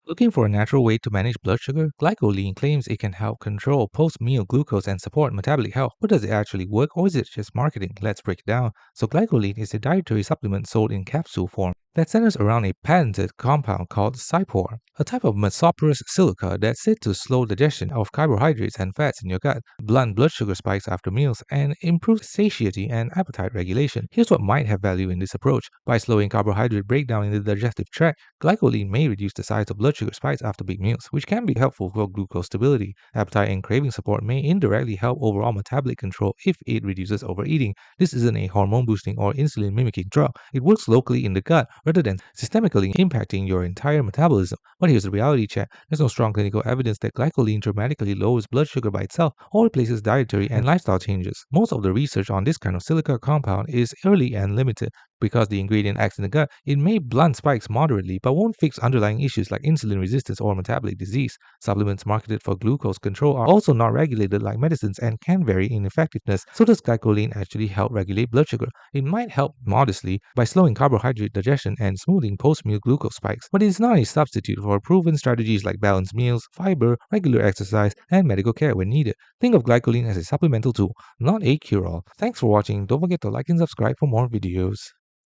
Looking for a natural way to manage blood sugar, GlycoLean claims it can help control post-meal glucose and support metabolic health. But does it actually work, or is it just marketing? Let's break it down. So GlycoLean is a dietary supplement sold in capsule form that centers around a patented compound called cypor, a type of mesoporous silica that's said to slow digestion of carbohydrates and fats in your gut, blunt blood sugar spikes after meals, and improve satiety and appetite regulation. Here's what might have value in this approach. By slowing carbohydrate breakdown in the digestive tract, GlycoLean may reduce the size of blood sugar spikes after big meals, which can be helpful for glucose stability. Appetite and craving support may indirectly help overall metabolic control if it reduces overeating. This isn't a hormone boosting or insulin mimicking drug. It works locally in the gut rather than systemically impacting your entire metabolism. But here's the reality check. There's no strong clinical evidence that GlycoLean dramatically lowers blood sugar by itself or replaces dietary and lifestyle changes. Most of the research on this kind of silica compound is early and limited. Because the ingredient acts in the gut, it may blunt spikes moderately but won't fix underlying issues like insulin resistance or metabolic disease. Supplements marketed for glucose control are also not regulated like medicines and can vary in effectiveness. So does GlycoLean actually help regulate blood sugar? It might help modestly by slowing carbohydrate digestion and smoothing post-meal glucose spikes, but it is not a substitute for proven strategies like balanced meals, fiber, regular exercise, and medical care when needed. Think of GlycoLean as a supplemental tool, not a cure-all. Thanks for watching. Don't forget to like and subscribe for more videos.